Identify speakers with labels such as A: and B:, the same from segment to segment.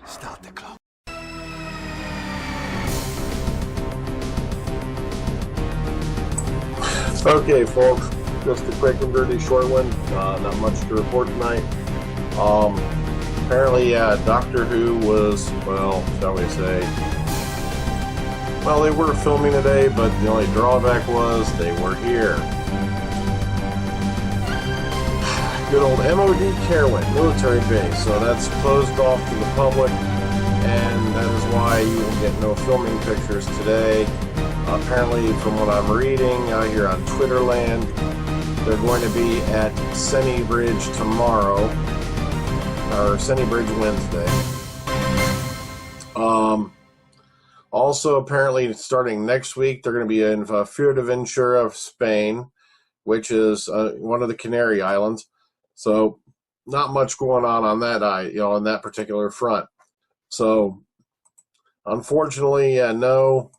A: Start the clock.
B: Okay, folks, just a quick and dirty short one. Not much to report tonight. Apparently, Doctor Who was, well, shall we say, well, they were filming today, but the only drawback was they were here. Good old MOD Carowin military base, so that's closed off to the public, and that is why you will get no filming pictures today. Apparently, from what I'm reading out here on Twitterland, they're going to be at Senny Bridge tomorrow, or Senny Bridge Wednesday. Also, apparently, starting next week, they're going to be in Fuerteventura, Spain, which is one of the Canary Islands. So, not much going on that on that particular front. So, unfortunately, no,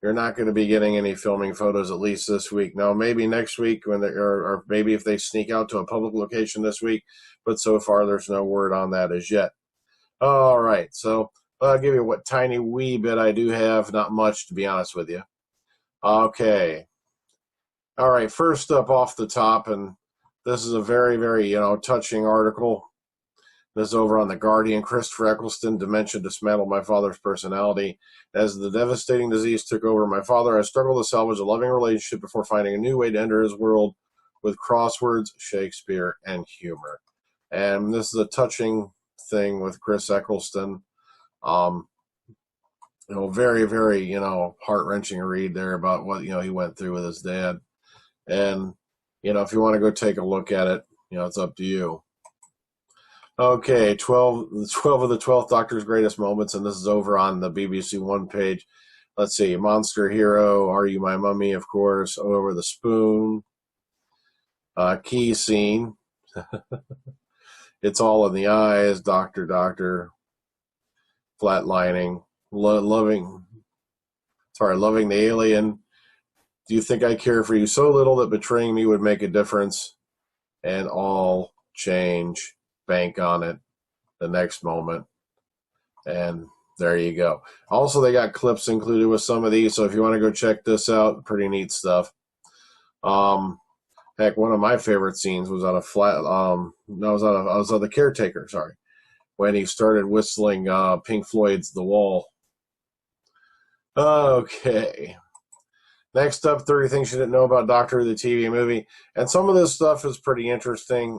B: you're not going to be getting any filming photos at least this week. Now, maybe next week when they, or maybe if they sneak out to a public location this week. But so far, there's no word on that as yet. All right, so I'll give you what tiny wee bit I do have. Not much, to be honest with you. Okay. All right, first up off the top, and this is a very, very, touching article. This is over on The Guardian. Christopher Eccleston, dementia dismantled my father's personality. As the devastating disease took over my father, I struggled to salvage a loving relationship before finding a new way to enter his world with crosswords, Shakespeare, and humor. And this is a touching thing with Chris Eccleston. Very, very, heart-wrenching read there about what, he went through with his dad. And, if you want to go take a look at it, it's up to you. Okay, 12 of the 12th Doctor's greatest moments, and this is over on the BBC One page. Let's see, Monster Hero, Are You My Mummy, of course, Over the Spoon, Key Scene, It's All in the Eyes, Doctor, Flatlining, Loving the Alien, Do You Think I Care for You So Little That Betraying Me Would Make a Difference, and All Change, Bank on It, The Next Moment, and there you go. Also, they got clips included with some of these, so if you want to go check this out, pretty neat stuff. Heck, one of my favorite scenes was on a I was on The Caretaker, sorry, when he started whistling Pink Floyd's The Wall. Okay. Next up, 30 Things You Didn't Know About Doctor Who, the TV movie. And some of this stuff is pretty interesting.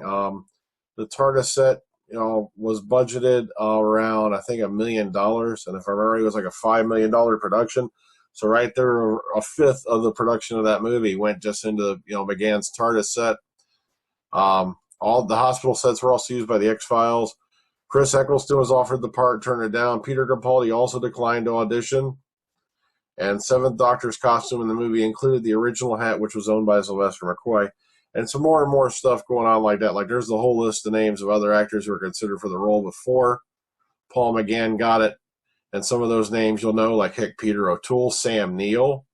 B: The TARDIS set, was budgeted around, I think, $1 million. And if I remember, it was like a $5 million production. So right there, a fifth of the production of that movie went just into, McGann's TARDIS set. All the hospital sets were also used by the X-Files. Chris Eccleston was offered the part, turned it down. Peter Capaldi also declined to audition. And Seventh Doctor's costume in the movie included the original hat, which was owned by Sylvester McCoy. And some more and more stuff going on like that. Like, there's the whole list of names of other actors who were considered for the role before Paul McGann got it. And some of those names you'll know, like, heck, Peter O'Toole, Sam Neill,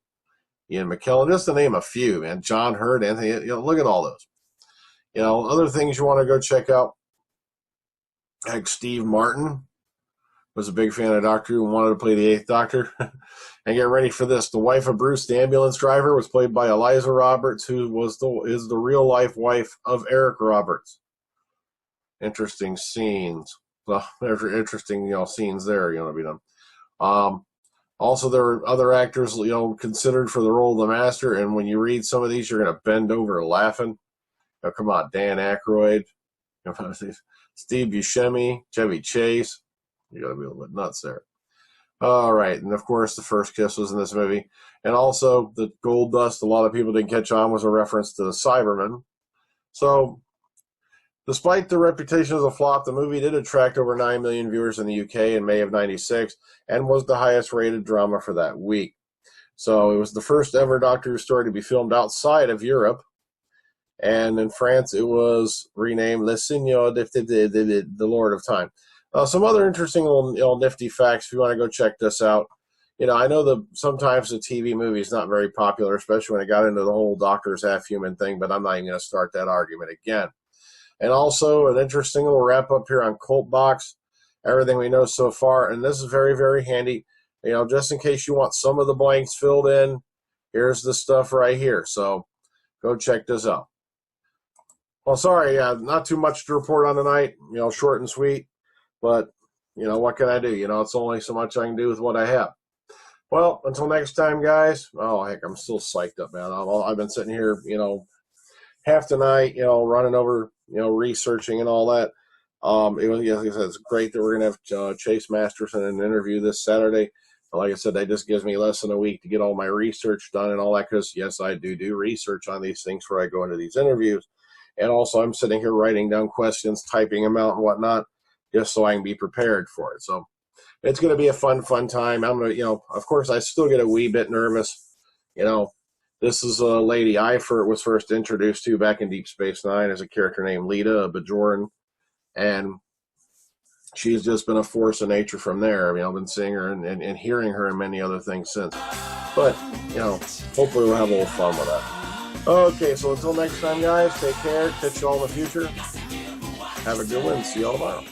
B: Ian McKellen, just to name a few, man. John Hurt, Anthony, look at all those. Other things you want to go check out. Heck, Steve Martin was a big fan of Doctor Who and wanted to play the 8th Doctor. And get ready for this. The wife of Bruce, the ambulance driver, was played by Eliza Roberts, who is the real-life wife of Eric Roberts. Interesting scenes. Well, interesting, scenes there, to be done. Also, there were other actors, considered for the role of the Master, and when you read some of these, you're going to bend over laughing. Come on, Dan Aykroyd, Steve Buscemi, Chevy Chase. You got to be a little bit nuts there. All right, and of course, The First Kiss was in this movie. And also, the gold dust, a lot of people didn't catch on, was a reference to the Cybermen. So, despite the reputation as a flop, the movie did attract over 9 million viewers in the UK in May of '96 and was the highest rated drama for that week. So, it was the first ever Doctor Who story to be filmed outside of Europe. And in France, it was renamed Le Seigneur the Lord of Time. Some other interesting little nifty facts if you want to go check this out. I know that sometimes the TV movie is not very popular, especially when it got into the whole Doctor's half-human thing, but I'm not even going to start that argument again. And also, an interesting little wrap-up here on Cult Box. everything we know so far. And this is very, very handy. You know, just in case you want some of the blanks filled in, here's the stuff right here. So go check this out. Well, sorry, not too much to report on tonight. You know, short and sweet. But, you know, what can I do? You know, it's only so much I can do with what I have. Well, until next time, guys. Oh, heck, I'm still psyched up, man. I've been sitting here, you know, half the night, you know, running over, you know, researching and all that. It was, like I said, it's great that we're going to have Chase Masterson in an interview this Saturday. Like I said, that just gives me less than a week to get all my research done and all that, because, yes, I do research on these things before I go into these interviews. And also, I'm sitting here writing down questions, typing them out and whatnot, just so I can be prepared for it. So it's going to be a fun time. I'm going to, you know, of course, I still get a wee bit nervous. You know, this is a lady I was first introduced to back in Deep Space Nine as a character named Lita, a Bajoran. And she's just been a force of nature from there. I mean, I've been seeing her and hearing her and many other things since. But, you know, hopefully we'll have a little fun with that. Okay, so until next time, guys, take care. Catch you all in the future. Have a good one. See you all tomorrow.